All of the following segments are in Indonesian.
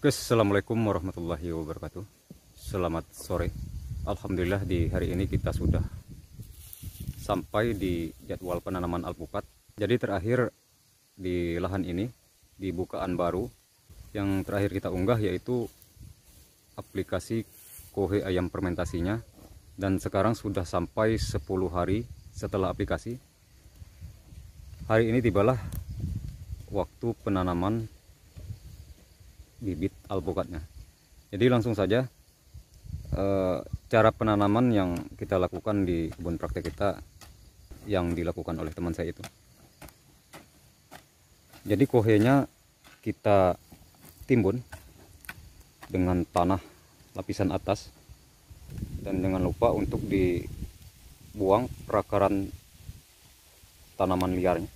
Guys, assalamualaikum warahmatullahi wabarakatuh. Selamat sore. Alhamdulillah di hari ini kita sudah sampai di jadwal penanaman alpukat. Jadi terakhir di lahan ini, di bukaan baru, yang terakhir kita unggah yaitu aplikasi kohe ayam fermentasinya. Dan sekarang sudah sampai 10 hari setelah aplikasi. Hari ini tibalah waktu penanaman bibit alpukatnya. Jadi langsung saja cara penanaman yang kita lakukan di kebun praktek kita, yang dilakukan oleh teman saya itu. Jadi kohenya kita timbun dengan tanah lapisan atas, dan jangan lupa untuk dibuang perakaran tanaman liarnya.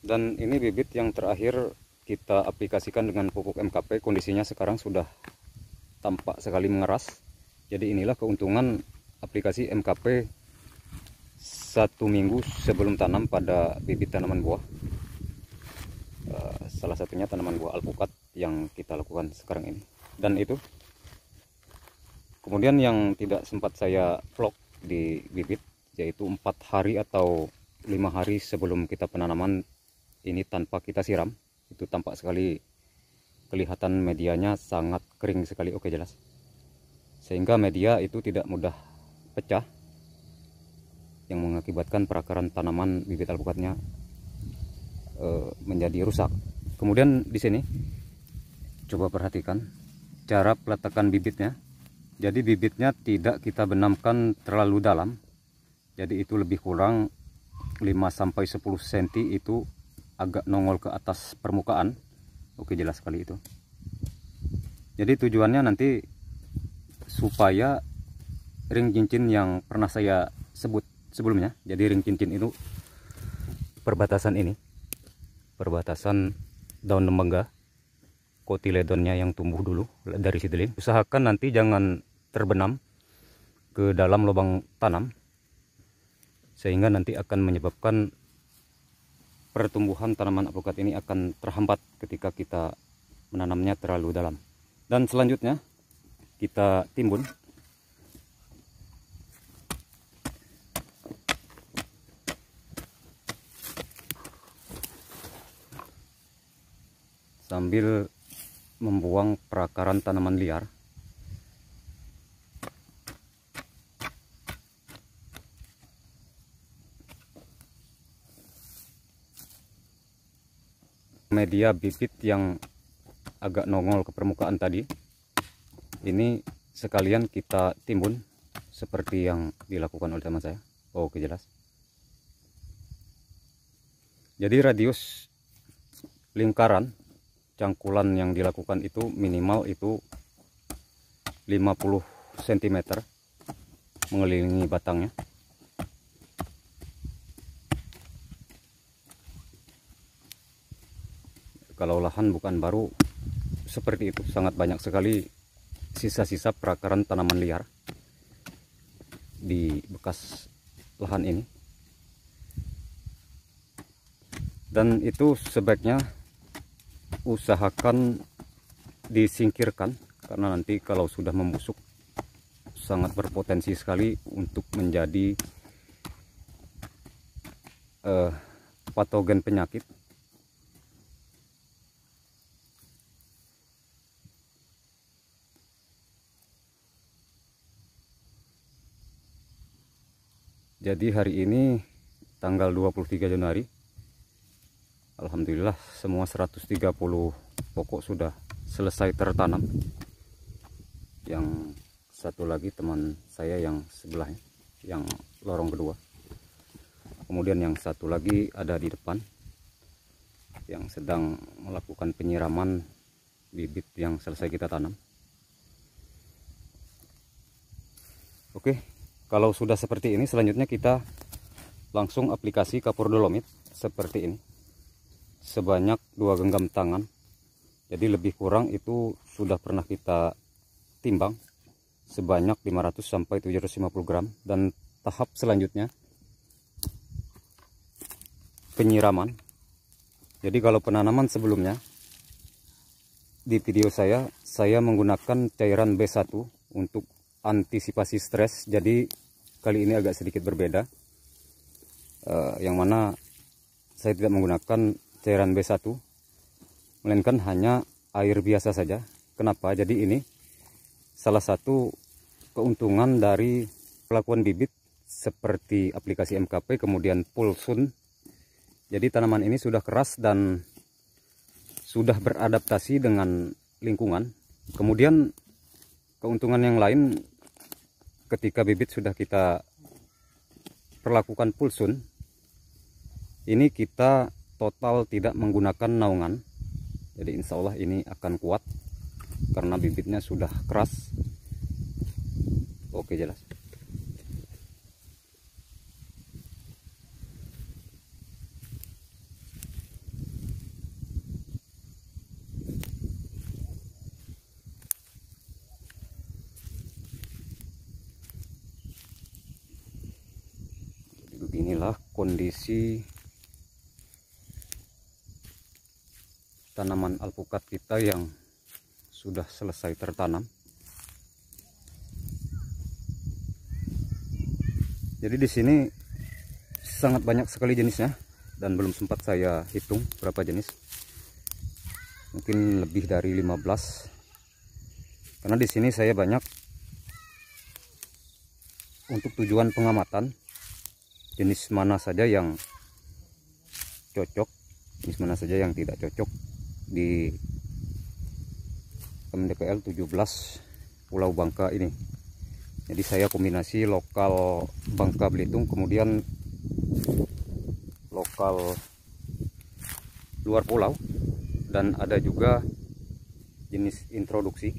Dan ini bibit yang terakhir kita aplikasikan dengan pupuk MKP. Kondisinya sekarang sudah tampak sekali mengeras. Jadi inilah keuntungan aplikasi MKP 1 minggu sebelum tanam pada bibit tanaman buah. Salah satunya tanaman buah alpukat yang kita lakukan sekarang ini. Dan itu kemudian yang tidak sempat saya vlog di bibit, yaitu 4 hari atau 5 hari sebelum kita penanaman ini tanpa kita siram. Itu tampak sekali, kelihatan medianya sangat kering sekali. Oke, jelas, sehingga media itu tidak mudah pecah, yang mengakibatkan perakaran tanaman bibit alpukatnya menjadi rusak. Kemudian di sini coba perhatikan cara peletakan bibitnya. Jadi bibitnya tidak kita benamkan terlalu dalam, jadi itu lebih kurang 5-10 cm itu agak nongol ke atas permukaan. Oke, jelas sekali itu. Jadi tujuannya nanti supaya ring cincin yang pernah saya sebut sebelumnya, jadi ring cincin itu perbatasan ini, perbatasan daun lembaga kotiledonnya yang tumbuh dulu dari seedling, usahakan nanti jangan terbenam ke dalam lubang tanam, sehingga nanti akan menyebabkan pertumbuhan tanaman alpukat ini akan terhambat ketika kita menanamnya terlalu dalam. Dan selanjutnya kita timbun. Sambil membuang perakaran tanaman liar. Media bibit yang agak nongol ke permukaan tadi, ini sekalian kita timbun seperti yang dilakukan oleh teman saya. Oke, jelas. Jadi radius lingkaran cangkulan yang dilakukan itu minimal itu 50 cm mengelilingi batangnya. Kalau lahan bukan baru seperti itu, sangat banyak sekali sisa-sisa perakaran tanaman liar di bekas lahan ini. Dan itu sebaiknya usahakan disingkirkan, karena nanti kalau sudah membusuk sangat berpotensi sekali untuk menjadi patogen penyakit. Jadi hari ini tanggal 23 Januari, alhamdulillah semua 130 pokok sudah selesai tertanam. Yang satu lagi teman saya yang sebelahnya, yang lorong kedua. Kemudian yang satu lagi ada di depan, yang sedang melakukan penyiraman bibit yang selesai kita tanam. Oke, kalau sudah seperti ini, selanjutnya kita langsung aplikasi kapur dolomit seperti ini sebanyak 2 genggam tangan. Jadi lebih kurang itu sudah pernah kita timbang sebanyak 500 sampai 750 gram. Dan tahap selanjutnya penyiraman. Jadi kalau penanaman sebelumnya di video saya menggunakan cairan B1 untuk antisipasi stres. Jadi kali ini agak sedikit berbeda, yang mana saya tidak menggunakan cairan B1, melainkan hanya air biasa saja. Kenapa? Jadi ini salah satu keuntungan dari pelakuan bibit seperti aplikasi MKP kemudian Pulsun. Jadi tanaman ini sudah keras dan sudah beradaptasi dengan lingkungan. Kemudian keuntungan yang lain, ketika bibit sudah kita perlakukan Pulsun, ini kita total tidak menggunakan naungan. Jadi insya Allah ini akan kuat karena bibitnya sudah keras. Oke, jelas. Jadi beginilah kondisi tanaman alpukat kita yang sudah selesai tertanam. Jadi di sini sangat banyak sekali jenisnya dan belum sempat saya hitung berapa jenis. Mungkin lebih dari 15. Karena di sini saya banyak untuk tujuan pengamatan jenis mana saja yang cocok, jenis mana saja yang tidak cocok di MDPL 17 Pulau Bangka ini. Jadi saya kombinasi lokal Bangka Belitung kemudian lokal luar pulau, dan ada juga jenis introduksi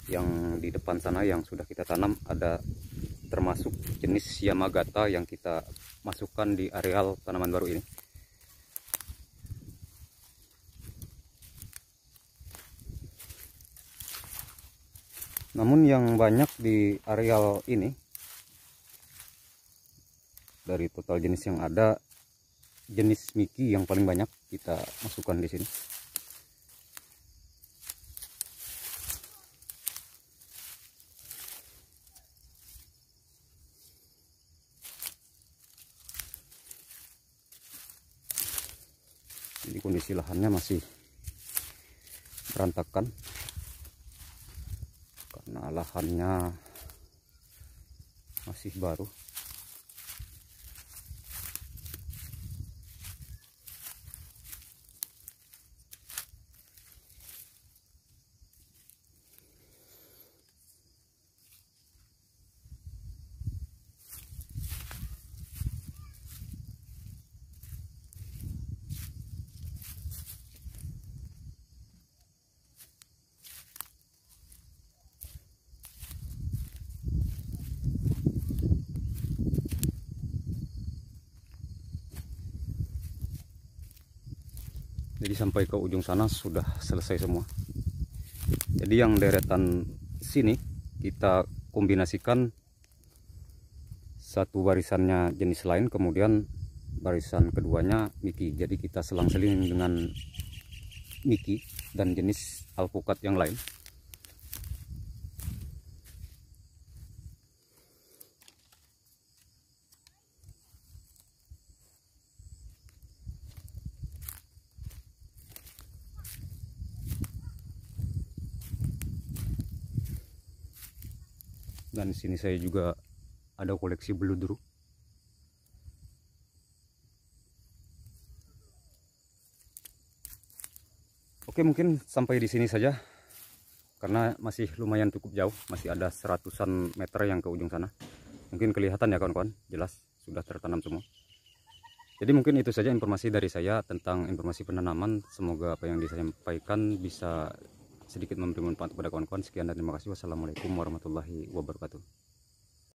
yang di depan sana yang sudah kita tanam, ada termasuk jenis Yamagata yang kita masukkan di areal tanaman baru ini. Namun yang banyak di areal ini, dari total jenis yang ada, jenis Miki yang paling banyak kita masukkan di sini. Jadi kondisi lahannya masih berantakan karena lahannya masih baru. Jadi sampai ke ujung sana sudah selesai semua. Jadi yang deretan sini kita kombinasikan, satu barisannya jenis lain, kemudian barisan keduanya Miki. Jadi kita selang-seling dengan Miki dan jenis alpukat yang lain. Dan di sini saya juga ada koleksi beludru. Oke, mungkin sampai di sini saja karena masih lumayan cukup jauh, masih ada 100-an meter yang ke ujung sana. Mungkin kelihatan ya kawan-kawan, jelas sudah tertanam semua. Jadi mungkin itu saja informasi dari saya tentang informasi penanaman. Semoga apa yang disampaikan bisa sedikit memberi manfaat kepada kawan-kawan. Sekian dan terima kasih. Wassalamualaikum warahmatullahi wabarakatuh.